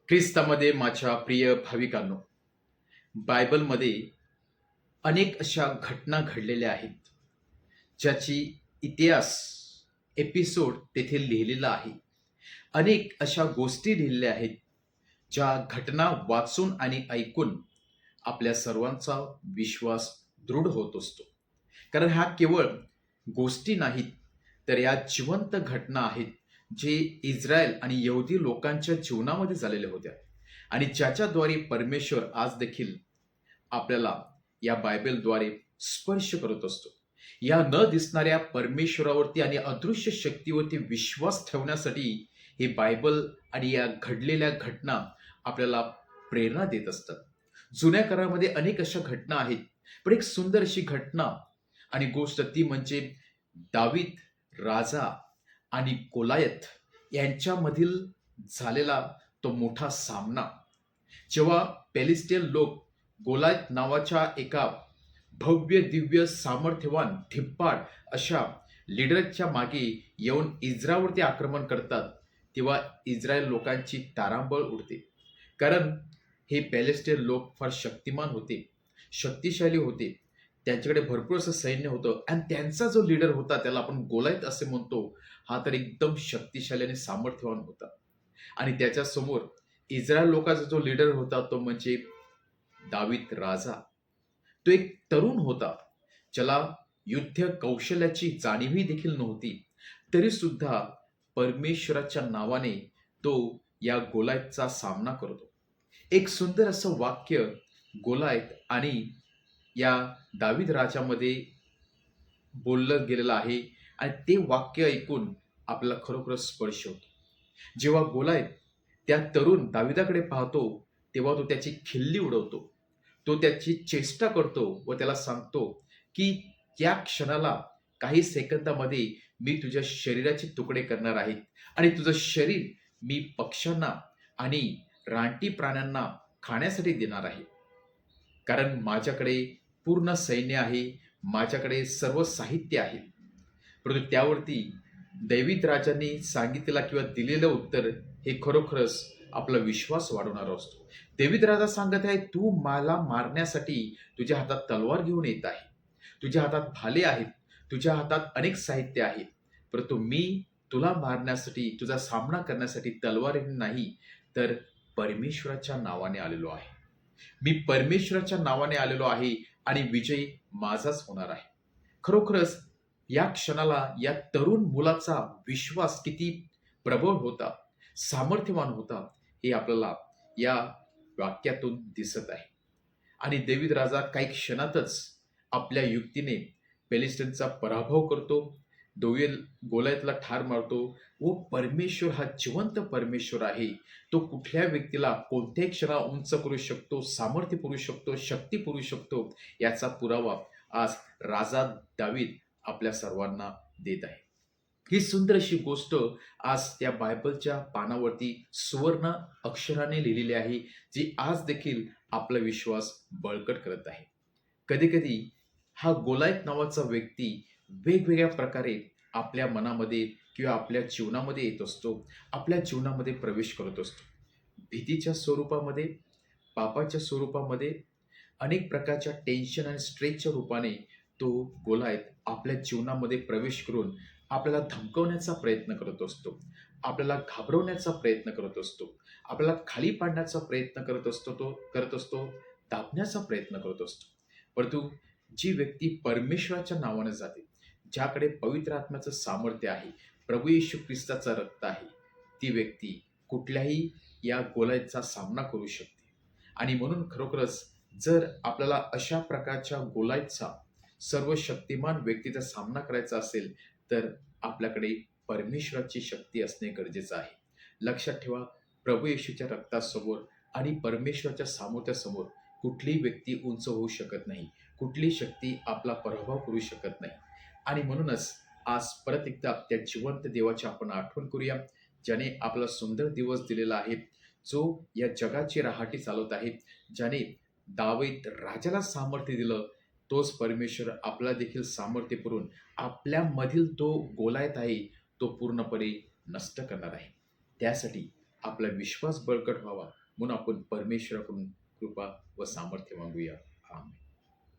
ख्रिस्तामध्ये माझ्या प्रिय भाविकांनो, बायबलमध्ये अनेक अशा घटना घडलेल्या आहेत, ज्याची इतिहास, एपिसोड तेथे लिहिलेला आहे. अनेक अशा गोष्टी लिहिलेल्या आहेत, ज्या घटना वाचून आणि ऐकून आपल्या सर्वांचा विश्वास दृढ होत असतो. कारण ह्या केवळ गोष्टी नाहीत, तर या जिवंत घटना आहेत, जे इस्रायल आणि यहुदी लोकांच्या जीवनामध्ये झालेल्या होत्या आणि ज्याच्याद्वारे परमेश्वर आज देखील आपल्याला या बायबलद्वारे स्पर्श करत असतो. या न दिसणाऱ्या परमेश्वरावरती आणि अदृश्य शक्तीवरती विश्वास ठेवण्यासाठी हे बायबल आणि या घडलेल्या घटना आपल्याला प्रेरणा देत असतात. जुन्या करारामध्ये अनेक अशा घटना आहेत, पण एक सुंदर अशी घटना आणि गोष्ट ती म्हणजे दावीद राजा आणि गोलायत यांच्यामधील झालेला तो मोठा सामना. जेव्हा पॅलेस्टियन लोक गोलायत नावाच्या एका भव्य दिव्य सामर्थ्यवान धिप्पाड अशा लीडरच्या मागे येऊन इस्रायलवरती आक्रमण करतात, तेव्हा इस्रायल लोकांची तारांबळ उडते. कारण हे पॅलेस्टियन लोक फार शक्तिमान होते, शक्तिशाली होते, त्यांच्याकडे भरपूर असं सैन्य होतं आणि त्यांचा जो लीडर होता त्याला आपण गोलायत असे म्हणतो, हा तर एकदम शक्तिशाली आणि सामर्थ्यवान होता. आणि त्याच्यासमोर इस्रायल लोकांचा जो लीडर होता तो म्हणजे दावीद राजा. तो एक तरुण होता, ज्याला युद्ध कौशल्याची जाणीवही देखील नव्हती. तरी सुद्धा परमेश्वराच्या नावाने तो या गोलायतचा सामना करतो. एक सुंदर असं वाक्य गोलायत आणि या दावीद राजामध्ये बोललं गेलेलं आहे आणि ते वाक्य ऐकून आपल्याला खरोखर स्पर्श होतो. जेव्हा गोलायत त्या तरुण दाविदाकडे पाहतो, तेव्हा तो त्याची खिल्ली उडवतो. तो त्याची चेष्टा करतो व त्याला सांगतो, की त्या क्षणाला काही सेकंदामध्ये मी तुझ्या शरीराचे तुकडे करणार आहे आणि तुझं शरीर मी पक्ष्यांना आणि रानटी प्राण्यांना खाण्यासाठी देणार आहे. कारण माझ्याकडे पूर्ण सैन्य आहे, माझ्याकडे सर्व साहित्य आहे. परंतु त्यावरती दैवित राजांनी सांगितलेला किंवा दिलेलं उत्तर हे खरोखरच आपला विश्वास वाढवणारा असतो. दैवित राजा सांगत आहे, तू मला मारण्यासाठी तुझ्या हातात तलवार घेऊन येत आहे, तुझ्या हातात भाले आहेत, तुझ्या हातात अनेक साहित्य आहे, परंतु मी तुला मारण्यासाठी, तुझा सामना करण्यासाठी तलवारीने नाही, तर परमेश्वराच्या नावाने आलेलो आहे. मी परमेश्वराच्या नावाने आलेलो आहे आणि विजय माझाच होणार आहे. खरोखरच या क्षणाला या तरुण मुलाचा विश्वास किती प्रबळ होता, सामर्थ्यवान होता, हे आपल्याला या वाक्यातून दिसत आहे. आणि दावीद राजा काही क्षणातच आपल्या युक्तीने पेलिस्टिनचा पराभव करतो, दोवेल गोलायतला ठार मारतो व परमेश्वर हा जिवंत परमेश्वर आहे. तो कुठल्या व्यक्तीला कोणत्याही क्षणा उंच करू शकतो, सामर्थ्य पुरू शकतो, शक्ती पुरू शकतो, याचा पुरावा आज राजा दावीद आपल्या सर्वांना देत आहे. ही सुंदर अशी गोष्ट आज त्या बायबलच्या पानावरती सुवर्ण अक्षराने लिहिलेली आहे, जी आज देखील आपला विश्वास बळकट करत आहे. कधी-कधी हा गोलायत नावाचा व्यक्ती वेगवेगळ्या प्रकारे आपल्या मनामध्ये किंवा आपल्या जीवनामध्ये येत असतो, आपल्या जीवनामध्ये प्रवेश करत असतो. भीतीच्या स्वरूपामध्ये, पापाच्या स्वरूपामध्ये, अनेक प्रकारच्या टेन्शन आणि स्ट्रेसच्या रूपाने तो गोलायत आपल्या जीवनामध्ये प्रवेश करून आपल्याला धमकवण्याचा प्रयत्न करत असतो, आपल्याला घाबरवण्याचा प्रयत्न करत असतो, आपल्याला खाली पाडण्याचा प्रयत्न करत असतो, दाबण्याचा प्रयत्न करत असतो. परंतु जी व्यक्ती परमेश्वराच्या नावाने जाते, ज्याकडे पवित्र आत्म्याचं सामर्थ्य आहे, प्रभू येशू ख्रिस्ताचं रक्त आहे, ती व्यक्ती कुठल्याही या गोलायतचा सामना करू शकते. आणि म्हणून खरोखरच जर आपल्याला अशा प्रकारच्या गोलायतचा, सर्व शक्तिमान व्यक्तीचा सामना करायचा असेल, तर आपल्याकडे परमेश्वराची शक्ती असणे गरजेचं आहे. लक्षात ठेवा, प्रभू येशूच्या रक्तासमोर आणि परमेश्वराच्या सामर्थ्यासमोर कुठलीही व्यक्ती उंच होऊ शकत नाही. कुठलीही शक्ती आपला पराभव करू शकत नाही. आणि म्हणूनच आज परत एकदा त्या जिवंत देवाची आपण आठवण करूया, ज्याने आपला सुंदर दिवस दिलेला आहे, जो या जगाची राहाटी चालवत आहे, ज्याने दावीद राजाला सामर्थ्य दिलं, तोच परमेश्वर आपला देखील सामर्थ्य पुरवून आपल्यामधील तो गोलायत आहे, तो पूर्णपणे नष्ट करणार आहे. त्यासाठी आपला विश्वास बळकट व्हावा म्हणून आपण परमेश्वराकडून कृपा व सामर्थ्य मागूया. आमेन.